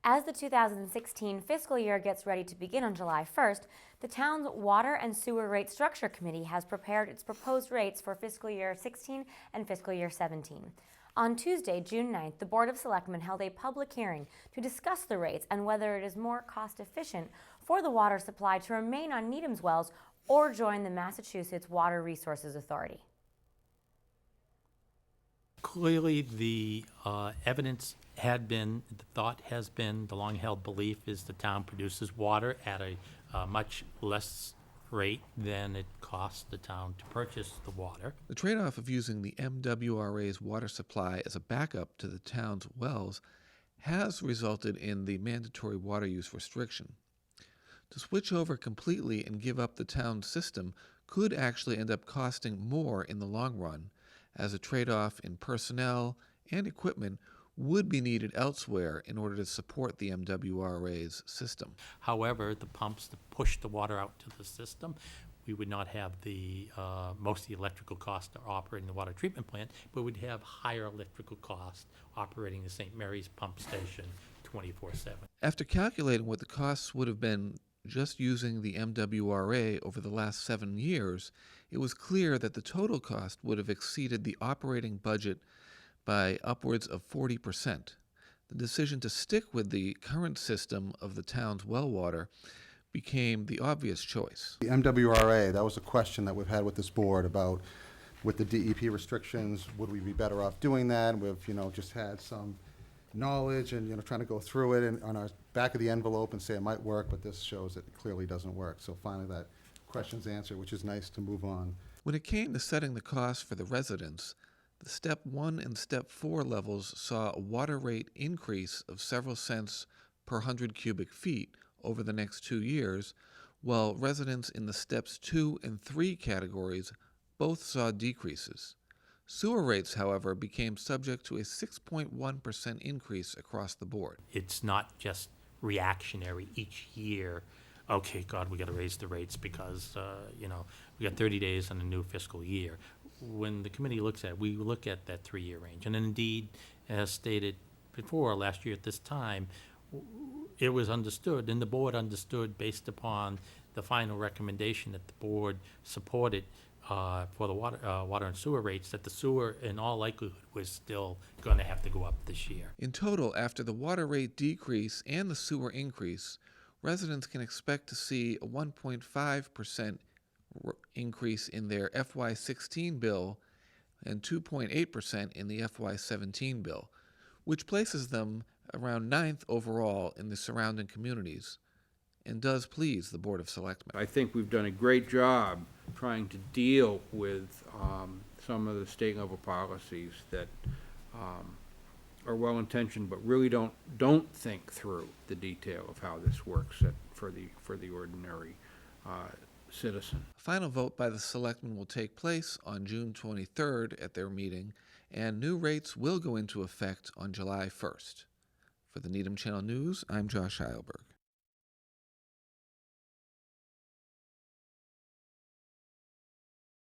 As the 2016 fiscal year gets ready to begin on July 1st, the town's Water and Sewer Rate Structure Committee has prepared its proposed rates for fiscal year 16 and fiscal year 17. On Tuesday, June 9th, the Board of Selectmen held a public hearing to discuss the rates and whether it is more cost-efficient for the water supply to remain on Needham's wells or join the Massachusetts Water Resources Authority. Clearly, the evidence had been, the thought has been, the long-held belief is the town produces water at a much less rate than it costs the town to purchase the water. The trade-off of using the MWRA's water supply as a backup to the town's wells has resulted in the mandatory water use restriction. To switch over completely and give up the town's system could actually end up costing more in the long run, as a trade-off in personnel and equipment would be needed elsewhere in order to support the MWRA's system. However, the pumps that push the water out to the system, we would not have the most of the electrical cost of operating the water treatment plant, but we'd have higher electrical cost operating the St. Mary's pump station 24/7. After calculating what the costs would have been just using the MWRA over the last 7 years, it was clear that the total cost would have exceeded the operating budget by upwards of 40%. The decision to stick with the current system of the town's well water became the obvious choice. The MWRA, that was a question that we've had with this board about, with the DEP restrictions, would we be better off doing that? We've, just had some knowledge and, trying to go through it and on our back of the envelope and say it might work, but this shows it clearly doesn't work. So finally that question's answered, which is nice to move on. When it came to setting the cost for the residents, the Step 1 and Step 4 levels saw a water rate increase of several cents per 100 cubic feet over the next 2 years, while residents in the Steps 2 and 3 categories both saw decreases. Sewer rates, however, became subject to a 6.1% increase across the board. It's not just reactionary each year. Okay, God, we got to raise the rates because, we got 30 days in a new fiscal year. When the committee looks at it, we look at that 3-year range. And indeed, as stated before, last year at this time, it was understood, and the board understood based upon the final recommendation that the board supported for the water and sewer rates, that the sewer in all likelihood was still going to have to go up this year. In total, after the water rate decrease and the sewer increase, residents can expect to see a 1.5% increase in their FY16 bill and 2.8% in the FY17 bill, which places them around 9th overall in the surrounding communities and does please the Board of Selectmen. I think we've done a great job trying to deal with some of the state level policies that are well-intentioned but really don't think through the detail of how this works for the ordinary citizen. A final vote by the Selectmen will take place on June 23rd at their meeting, and new rates will go into effect on July 1st. For the Needham Channel News, I'm Josh Heilberg.